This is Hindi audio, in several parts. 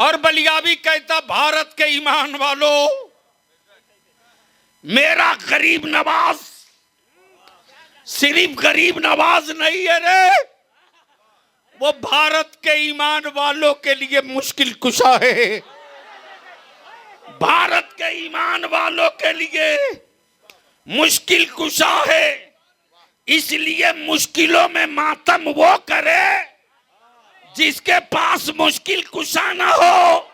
और बलियावी कहता, भारत के ईमान वालों, मेरा गरीब नवाज सिर्फ गरीब नवाज नहीं है रे, वो भारत के ईमान वालों के लिए मुश्किल कुशा है। भारत के ईमान वालों के लिए मुश्किल कुशा है, इसलिए मुश्किलों में मातम वो करे जिसके पास मुश्किल कुशा ना हो।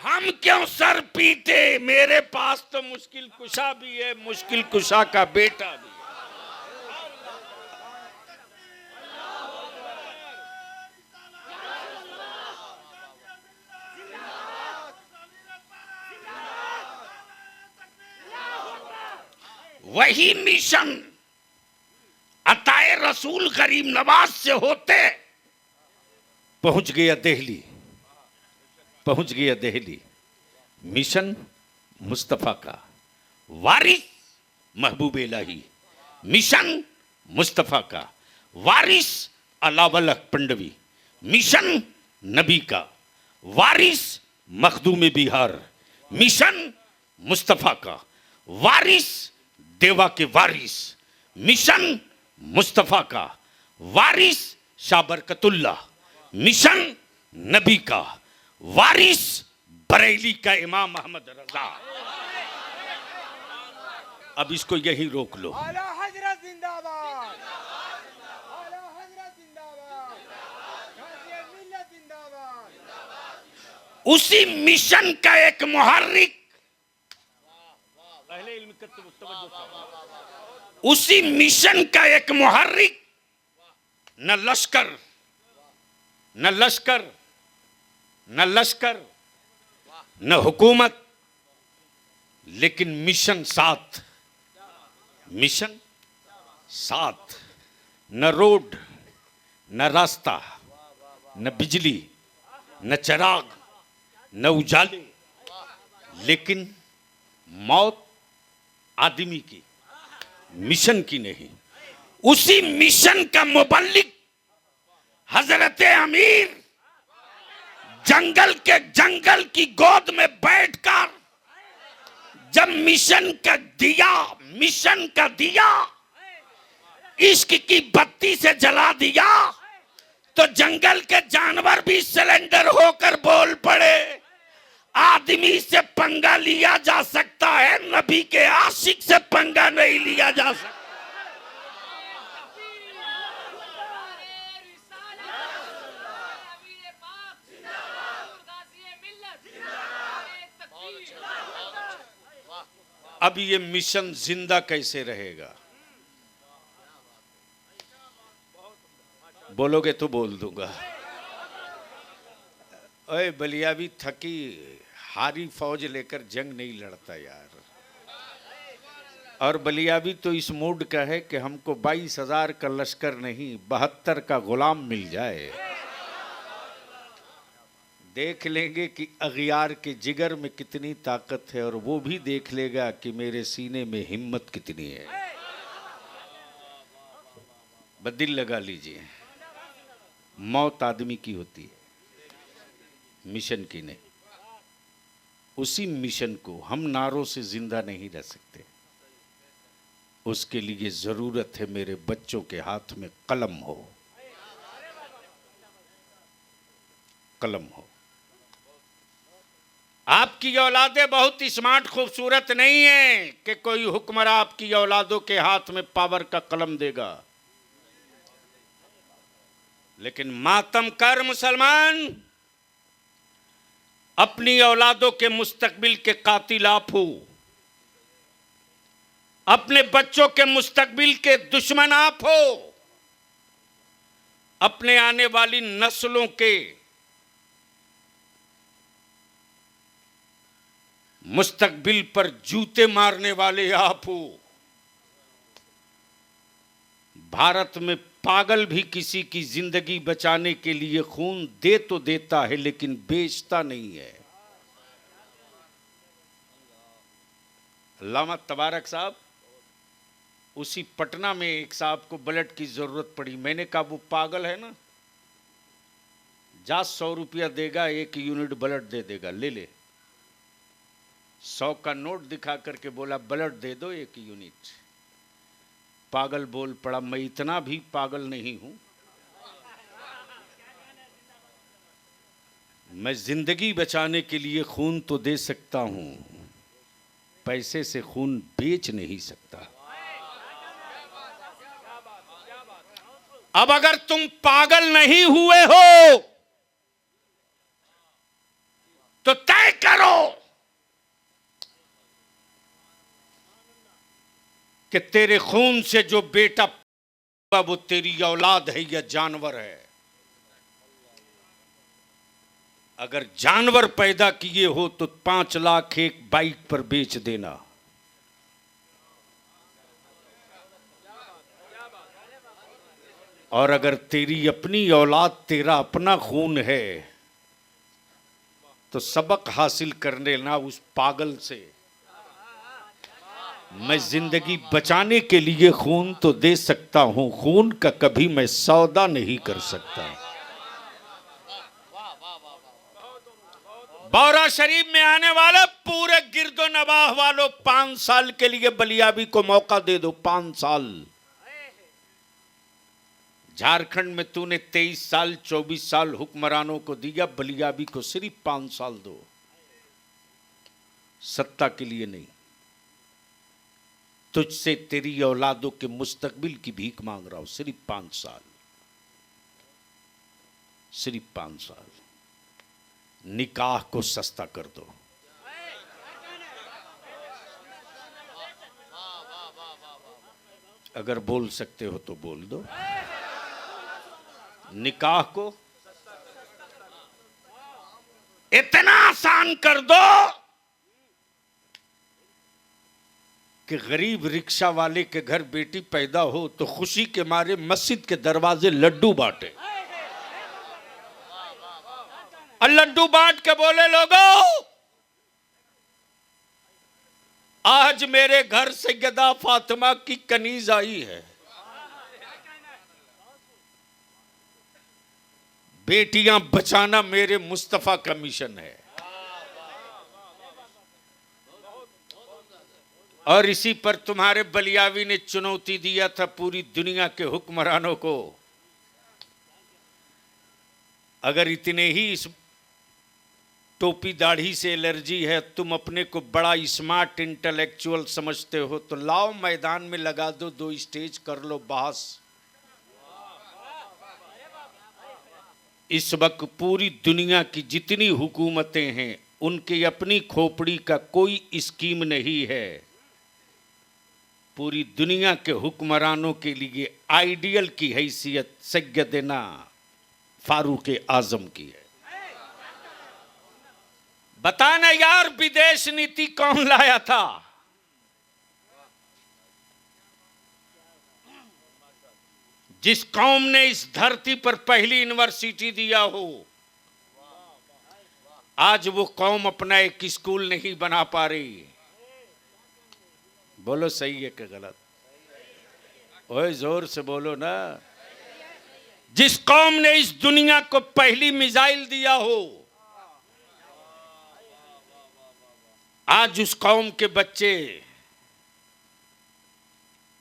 हम क्यों सर पीटे, मेरे पास तो मुश्किल कुशा भी है, मुश्किल कुशा का बेटा भी है। वही मिशन अताए रसूल गरीब नवाज से होते पहुंच गया दिल्ली, पहुंच गया दिल्ली। मिशन मुस्तफा का वारिस महबूब इलाही, मिशन मुस्तफा का वारिस अलावल पंडवी, मिशन नबी का वारिस मखदूम बिहार, मिशन मुस्तफा का वारिस देवा के वारिस, मिशन मुस्तफा का वारिस शाह बरकतुल्ला, मिशन नबी का वारिस बरेली का इमाम अहमद रजा। अब इसको यही रोक लो। आला हजरत जिंदाबाद, आला हजरत जिंदाबाद, गाज़िए मिल्लत जिंदाबाद। उसी मिशन का एक मुहर्रिक, उसी मिशन का एक मुहर्रिक, न लश्कर न लश्कर न लश्कर न हुकूमत, लेकिन मिशन साथ, मिशन साथ। न रोड, न रास्ता, न बिजली, न चिराग, न उजाले, लेकिन मौत आदमी की, मिशन की नहीं। उसी मिशन का मुबल्लिग हजरत अमीर जंगल की गोद में बैठकर जब मिशन का दिया इश्क की बत्ती से जला दिया, तो जंगल के जानवर भी सिलेंडर होकर बोल पड़े, आदमी से पंगा लिया जा सकता है, नबी के आशिक से पंगा नहीं लिया जा सकता। अब ये मिशन जिंदा कैसे रहेगा? बोलोगे तो बोल दूंगा। ओए बलियावी थकी हारी फौज लेकर जंग नहीं लड़ता यार। और बलियावी तो इस मूड का है कि हमको 22,000 का लश्कर नहीं 72 का गुलाम मिल जाए। देख लेंगे कि अगियार के जिगर में कितनी ताकत है, और वो भी देख लेगा कि मेरे सीने में हिम्मत कितनी है। बदिल लगा लीजिए, मौत आदमी की होती है, मिशन की नहीं। उसी मिशन को हम नारों से जिंदा नहीं रह सकते। उसके लिए जरूरत है मेरे बच्चों के हाथ में कलम हो, कलम हो। आपकी औलादें बहुत स्मार्ट खूबसूरत नहीं है कि कोई हुक्मरान आपकी औलादों के हाथ में पावर का कलम देगा। लेकिन मातम कर मुसलमान, अपनी औलादों के मुस्तकबिल के कातिल आप हो, अपने बच्चों के मुस्तकबिल के दुश्मन आप हो, अपने आने वाली नस्लों के मुस्तकबिल पर जूते मारने वाले आप हो। भारत में पागल भी किसी की जिंदगी बचाने के लिए खून दे तो देता है, लेकिन बेचता नहीं है। अल्लामा तबारक साहब, उसी पटना में एक साहब को ब्लड की जरूरत पड़ी। मैंने कहा वो पागल है ना, जा 100 रुपया देगा, 1 यूनिट ब्लड दे देगा, ले ले। 100 का नोट दिखा करके बोला ब्लड दे दो 1 यूनिट। पागल बोल पड़ा, मैं इतना भी पागल नहीं हूं, मैं जिंदगी बचाने के लिए खून तो दे सकता हूं, पैसे से खून बेच नहीं सकता। अब अगर तुम पागल नहीं हुए हो तो तय करो कि तेरे खून से जो बेटा वो तेरी औलाद है या जानवर है। अगर जानवर पैदा किए हो तो 5 लाख एक बाइक पर बेच देना। और अगर तेरी अपनी औलाद, तेरा अपना खून है, तो सबक हासिल कर लेना उस पागल से। मैं जिंदगी बचाने के लिए खून तो दे सकता हूं, खून का कभी मैं सौदा नहीं कर सकता। बौरा शरीफ में आने वाले पूरे गिरदो नवाह वालों, 5 साल के लिए बलियाबी को मौका दे दो, 5 साल। झारखंड में तूने 23 साल 24 साल हुक्मरानों को दिया, बलियाबी को सिर्फ 5 साल दो, सत्ता के लिए नहीं। तुझसे तेरी औलादों के मुस्तकबिल की भीख मांग रहा हूं, सिर्फ 5 साल, सिर्फ 5 साल। निकाह को सस्ता कर दो। अगर बोल सकते हो तो बोल दो। निकाह को इतना आसान कर दो कि गरीब रिक्शा वाले के घर बेटी पैदा हो तो खुशी के मारे मस्जिद के दरवाजे लड्डू बांटे, और लड्डू बांट के बोले लोगों आज मेरे घर सैयदा फातिमा की कनीज आई है। बेटियां बचाना मेरे मुस्तफा का मिशन है। और इसी पर तुम्हारे बलियावी ने चुनौती दिया था पूरी दुनिया के हुक्मरानों को, अगर इतने ही इस टोपी दाढ़ी से एलर्जी है, तुम अपने को बड़ा स्मार्ट इंटेलेक्चुअल समझते हो, तो लाओ मैदान में लगा दो, 2 स्टेज कर लो बहस। इस वक्त पूरी दुनिया की जितनी हुकूमतें हैं उनकी अपनी खोपड़ी का कोई स्कीम नहीं है। पूरी दुनिया के हुक्मरानों के लिए आइडियल की हैसियत सैयदना फारूक आजम की है। बताना यार विदेश नीति कौन लाया था? जिस कौम ने इस धरती पर पहली यूनिवर्सिटी दिया हो, आज वो कौम अपना एक स्कूल नहीं बना पा रही। बोलो सही है कि गलत? ओए जोर से बोलो ना। जिस कौम ने इस दुनिया को पहली मिसाइल दिया हो, आज उस कौम के बच्चे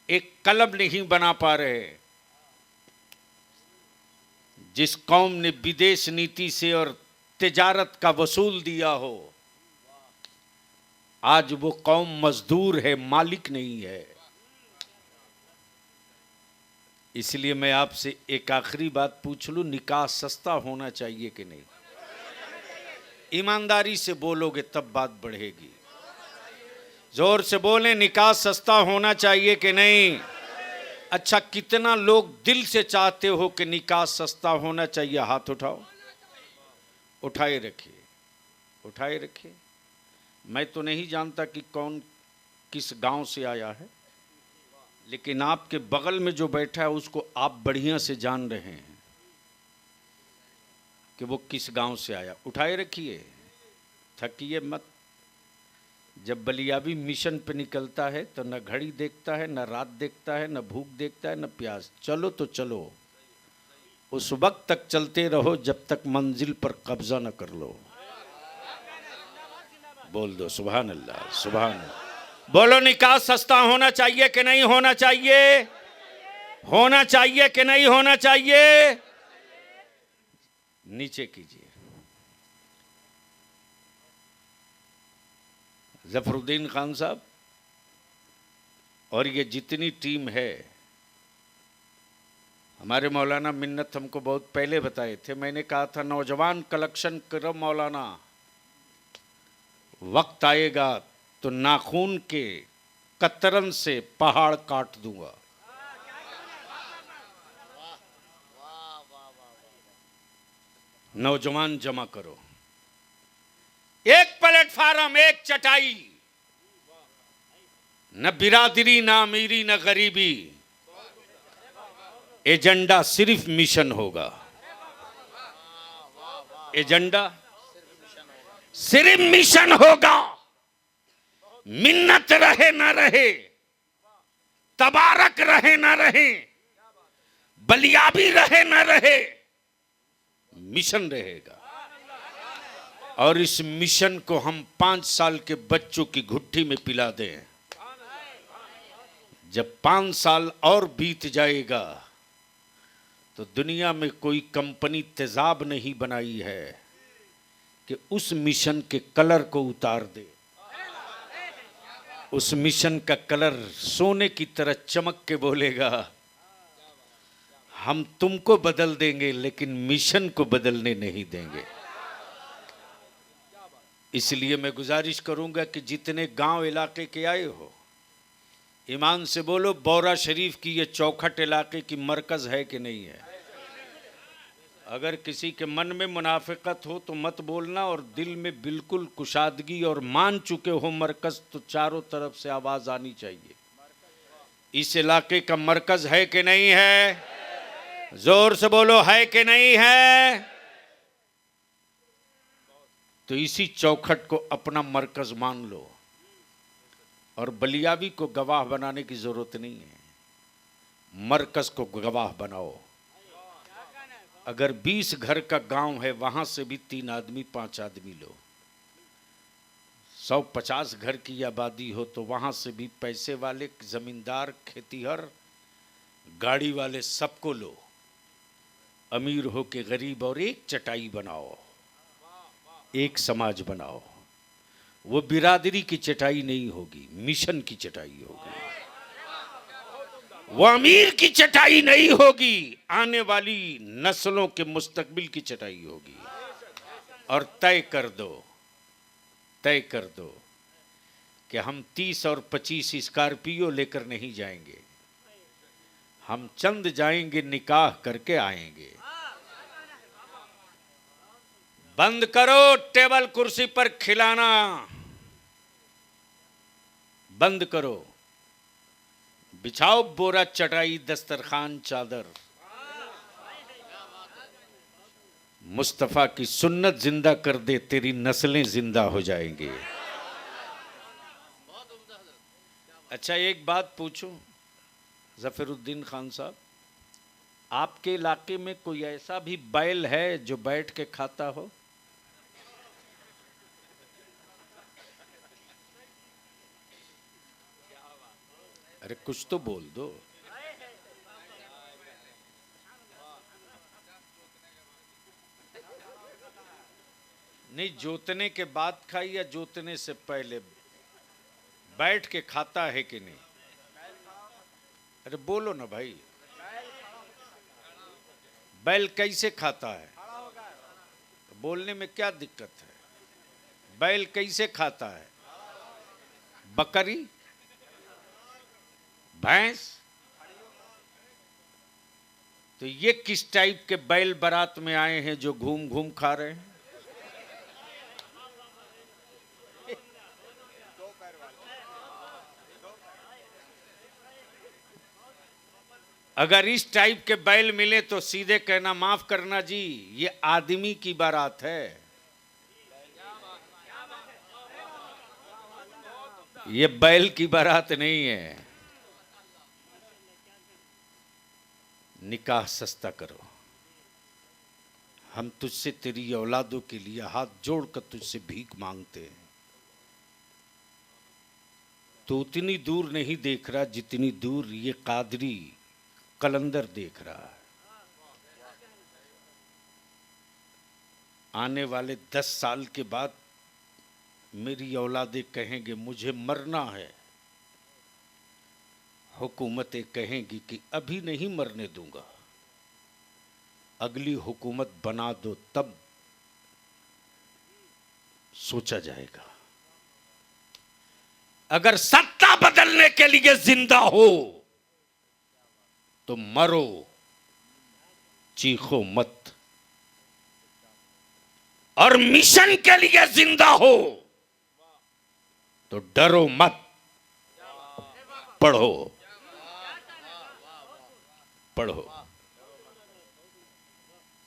एक कलम नहीं बना पा रहे। जिस कौम ने विदेश नीति से और तिजारत का वसूल दिया हो, आज वो कौम मजदूर है, मालिक नहीं है। इसलिए मैं आपसे एक आखिरी बात पूछ लूं, निकाह सस्ता होना चाहिए कि नहीं? ईमानदारी से बोलोगे तब बात बढ़ेगी। जोर से बोलें, निकाह सस्ता होना चाहिए कि नहीं? अच्छा, कितना लोग दिल से चाहते हो कि निकाह सस्ता होना चाहिए? हाथ उठाओ। उठाए रखिए, उठाए रखिए। मैं तो नहीं जानता कि कौन किस गांव से आया है, लेकिन आपके बगल में जो बैठा है उसको आप बढ़िया से जान रहे हैं कि वो किस गांव से आया। उठाए रखिए, थकिए मत। जब बलियाबी मिशन पे निकलता है तो न घड़ी देखता है, न रात देखता है, न भूख देखता है, न प्यास। चलो तो चलो, उस वक्त तक चलते रहो जब तक मंजिल पर कब्जा न कर लो। बोल दो सुभान अल्लाह, सुभान अल्लाह। बोलो निकाह सस्ता होना चाहिए कि नहीं होना चाहिए? होना चाहिए कि नहीं होना चाहिए? नीचे कीजिए। जफरुद्दीन खान साहब और ये जितनी टीम है, हमारे मौलाना मिन्नत हमको बहुत पहले बताए थे। मैंने कहा था नौजवान कलेक्शन करो मौलाना, वक्त आएगा तो नाखून के कतरन से पहाड़ काट दूंगा। नौजवान जमा करो, एक प्लेटफार्म, एक चटाई, न बिरादरी, न अमीरी, न गरीबी। एजेंडा सिर्फ मिशन होगा। एजेंडा सिर्फ मिशन होगा। मिन्नत रहे ना रहे, तबारक रहे ना रहे, बलियाबी रहे ना रहे, मिशन रहेगा। और इस मिशन को हम 5 साल के बच्चों की घुट्टी में पिला दें। जब 5 साल और बीत जाएगा तो दुनिया में कोई कंपनी तेजाब नहीं बनाई है कि उस मिशन के कलर को उतार दे। उस मिशन का कलर सोने की तरह चमक के बोलेगा, हम तुमको बदल देंगे लेकिन मिशन को बदलने नहीं देंगे। इसलिए मैं गुजारिश करूंगा कि जितने गांव इलाके के आए हो, ईमान से बोलो, बौरा शरीफ की ये चौखट इलाके की मरकज है कि नहीं है? अगर किसी के मन में मुनाफिकत हो तो मत बोलना, और दिल में बिल्कुल कुशादगी और मान चुके हो मरकज, तो चारों तरफ से आवाज आनी चाहिए, इस इलाके का मरकज है कि नहीं है? जोर से बोलो, है कि नहीं है? तो इसी चौखट को अपना मरकज मान लो, और बलियाबी को गवाह बनाने की जरूरत नहीं है, मरकज को गवाह बनाओ। अगर 20 घर का गांव है, वहां से भी 3 आदमी 5 आदमी लो। 150 घर की आबादी हो तो वहां से भी पैसे वाले, जमींदार, खेतीहर, गाड़ी वाले सबको लो। अमीर हो के गरीब, और एक चटाई बनाओ, एक समाज बनाओ। वो बिरादरी की चटाई नहीं होगी, मिशन की चटाई होगी। वो अमीर की चटाई नहीं होगी, आने वाली नस्लों के मुस्तकबिल की चटाई होगी। और तय कर दो कि हम 30 और 25 स्कॉर्पियो लेकर नहीं जाएंगे, हम चंद जाएंगे, निकाह करके आएंगे। बंद करो टेबल कुर्सी पर खिलाना, बंद करो। बिछाओ बोरा, चटाई, दस्तरखान, चादर। मुस्तफा की सुन्नत जिंदा कर दे, तेरी नस्लें जिंदा हो जाएंगी। अच्छा, एक बात पूछूं जफरुद्दीन खान साहब, आपके इलाके में कोई ऐसा भी बैल है जो बैठ के खाता हो? अरे कुछ तो बोल दो। नहीं, जोतने के बाद खाई या जोतने से पहले बैठ के खाता है कि नहीं? अरे बोलो ना भाई, बैल कैसे खाता है? बोलने में क्या दिक्कत है? बैल कैसे खाता है? बकरी, भैंस? तो ये किस टाइप के बैल बारात में आए हैं जो घूम घूम खा रहे हैं? अगर इस टाइप के बैल मिले तो सीधे कहना, माफ करना जी, ये आदमी की बारात है, ये बैल की बारात नहीं है। निकाह सस्ता करो, हम तुझसे तेरी औलादों के लिए हाथ जोड़कर तुझसे भीख मांगते हैं। तो उतनी दूर नहीं देख रहा जितनी दूर ये कादरी कलंदर देख रहा है। आने वाले 10 साल के बाद मेरी औलादें कहेंगे मुझे मरना है, हुकूमतें कहेंगी कि अभी नहीं मरने दूंगा, अगली हुकूमत बना दो तब सोचा जाएगा। अगर सत्ता बदलने के लिए जिंदा हो तो मरो, चीखो मत। और मिशन के लिए जिंदा हो तो डरो मत, पढ़ो पढ़ो।